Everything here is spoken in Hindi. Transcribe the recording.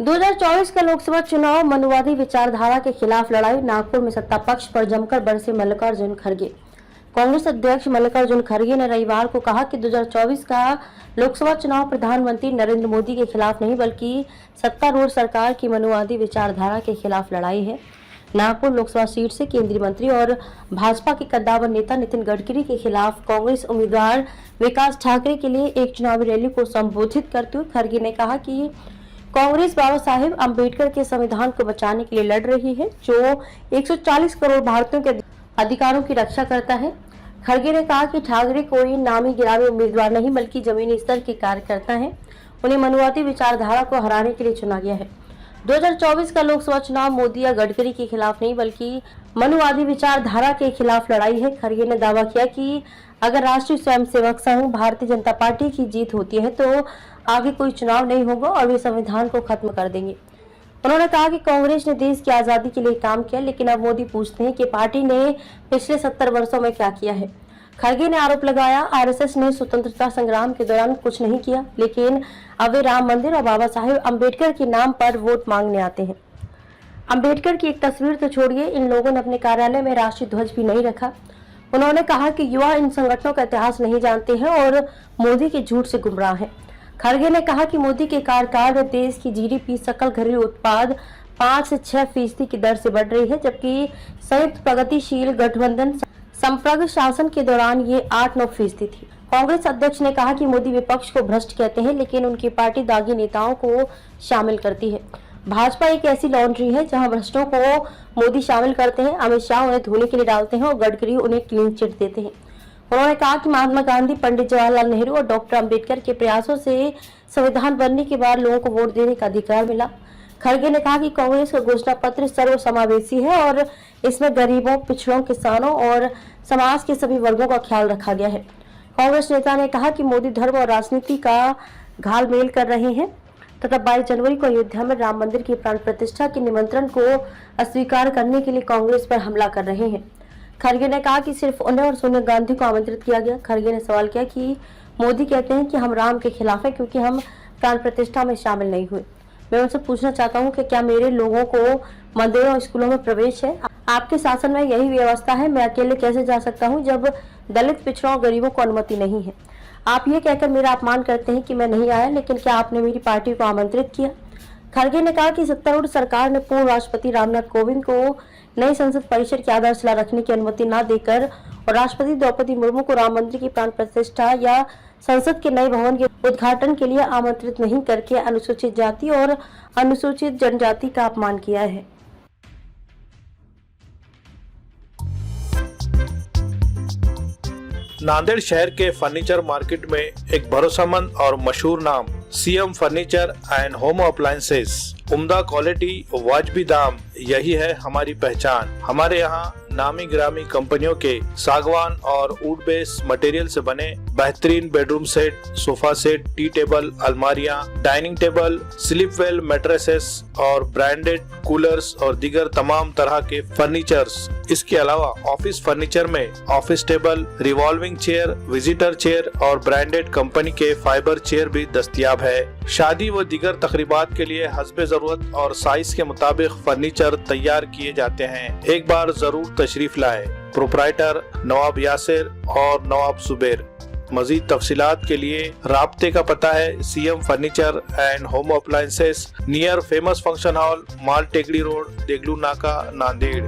2024 का लोकसभा चुनाव मनुवादी विचारधारा के खिलाफ लड़ाई। नागपुर में सत्ता पक्ष पर जमकर बरसे मल्लिकार्जुन खड़गे। कांग्रेस अध्यक्ष मल्लिकार्जुन खड़गे ने रविवार को कहा कि 2024 का लोकसभा चुनाव प्रधानमंत्री नरेंद्र मोदी के खिलाफ नहीं बल्कि सत्तारूढ़ सरकार की मनुवादी विचारधारा के खिलाफ लड़ाई है। नागपुर लोकसभा सीट से केंद्रीय मंत्री और भाजपा के कद्दावर नेता नितिन गडकरी के खिलाफ कांग्रेस उम्मीदवार विकास ठाकरे के लिए एक चुनावी रैली को संबोधित करते हुए खड़गे ने कहा कि कांग्रेस बाबा साहेब अम्बेडकर के संविधान को बचाने के लिए लड़ रही है, जो 140 करोड़ भारतीयों के अधिकारों की रक्षा करता है। खड़गे ने कहा कि ठाकरे कोई नामी गिरामी उम्मीदवार नहीं बल्कि जमीनी स्तर के कार्यकर्ता हैं। उन्हें मनुवादी विचारधारा को हराने के लिए चुना गया है। 2024 का लोकसभा चुनाव मोदी या गडकरी के खिलाफ नहीं बल्कि मनुवादी विचारधारा के खिलाफ लड़ाई है। खड़गे ने दावा किया कि अगर राष्ट्रीय स्वयंसेवक संघ भारतीय जनता पार्टी की जीत होती है तो आगे कोई चुनाव नहीं होगा और वे संविधान को खत्म कर देंगे। उन्होंने कहा कि कांग्रेस ने देश की आजादी के लिए काम किया, लेकिन अब मोदी पूछते हैं कि पार्टी ने पिछले 70 वर्षों में क्या किया है। खड़गे ने आरोप लगाया, आरएसएस ने स्वतंत्रता संग्राम के दौरान कुछ नहीं किया, लेकिन अब वे राम मंदिर और बाबा साहेब अम्बेडकर के नाम पर वोट मांगने आते हैं। अम्बेडकर की एक तस्वीर तो छोड़िए, इन लोगों ने अपने कार्यालय में राष्ट्रीय ध्वज भी नहीं रखा। उन्होंने कहा कि युवा इन संगठनों का इतिहास नहीं जानते हैं और मोदी के झूठ से गुमराह हैं। खड़गे ने कहा कि मोदी के कार्यकाल में देश की जीडीपी सकल घरेलू उत्पाद 5 से 6% की दर से बढ़ रही है, जबकि संयुक्त प्रगतिशील गठबंधन संप्रग शासन के दौरान ये 8-9% थी। कांग्रेस अध्यक्ष ने कहा कि मोदी विपक्ष को भ्रष्ट कहते हैं, लेकिन उनकी पार्टी दागी नेताओं को शामिल करती है। भाजपा एक ऐसी लॉन्ड्री है जहां भ्रष्टों को मोदी शामिल करते हैं, अमित शाह उन्हें धोने के लिए डालते हैं और गडकरी उन्हें क्लीन चिट देते हैं। उन्होंने कहा कि महात्मा गांधी, पंडित जवाहरलाल नेहरू और डॉक्टर अम्बेडकर के प्रयासों से संविधान बनने के बाद लोगों को वोट देने का अधिकार मिला। खड़गे ने कहा कि कांग्रेस का घोषणा पत्र सर्वसमावेशी है और इसमें गरीबों, पिछड़ों, किसानों और समाज के सभी वर्गों का ख्याल रखा गया है। कांग्रेस नेता ने कहा कि मोदी धर्म और राजनीति का घालमेल कर रहे हैं तथा 22 जनवरी को अयोध्या में राम मंदिर की प्राण प्रतिष्ठा के निमंत्रण को अस्वीकार करने के लिए कांग्रेस पर हमला कर रहे हैं। खड़गे ने कहा कि सिर्फ उन्हें और सोनिया गांधी को आमंत्रित किया गया। खड़गे ने सवाल किया कि मोदी कहते हैं कि हम राम के खिलाफ हैं क्योंकि हम प्राण प्रतिष्ठा में शामिल नहीं हुए। मैं उनसे पूछना चाहता हूं कि क्या मेरे लोगों को मंदिरों और स्कूलों में प्रवेश है? आपके शासन में यही व्यवस्था है, मैं अकेले कैसे जा सकता हूं जब दलित, पिछड़ों और गरीबों को अनुमति नहीं है? आप ये कहकर मेरा अपमान करते हैं कि मैं नहीं आया, लेकिन क्या आपने मेरी पार्टी को आमंत्रित किया? खड़गे ने कहा कि सत्तारूढ़ सरकार ने पूर्व राष्ट्रपति रामनाथ कोविंद को नई संसद परिसर की आधारशिला रखने की अनुमति न देकर और राष्ट्रपति द्रौपदी मुर्मू को राम मंदिर की प्राण प्रतिष्ठा या संसद के नए भवन के उद्घाटन के लिए आमंत्रित नहीं करके अनुसूचित जाति और अनुसूचित जनजाति का अपमान किया है। नांदेड़ शहर के फर्नीचर मार्केट में एक भरोसेमंद और मशहूर नाम CM furniture and home appliances, उम्दा क्वालिटी, वाजबी दाम, यही है हमारी पहचान। हमारे यहाँ नामी गिरामी कंपनियों के सागवान और वुड बेस मटेरियल से बने बेहतरीन bedroom set, sofa set, tea table, अलमारियाँ, dining table, sleep well mattresses और ब्रांडेड कूलर्स और दीगर तमाम तरह के फर्नीचर्स। इसके अलावा ऑफिस फर्नीचर में office table, revolving chair, visitor chair और ब्रांडेड कंपनी के फाइबर चेयर भी दस्तयाब है। शादी व दीगर तकरीबात के लिए हस्बे जरूरत और साइज के मुताबिक फर्नीचर तैयार किए जाते हैं। एक बार जरूर तशरीफ लाए। प्रोप्राइटर नवाब यासिर और नवाब सुबेर। मजीद तफसीलात के लिए राब्ते का पता है CM furniture and home appliances, near famous function hall, Mal Tekdi road, Deglur नाका, नांदेड़।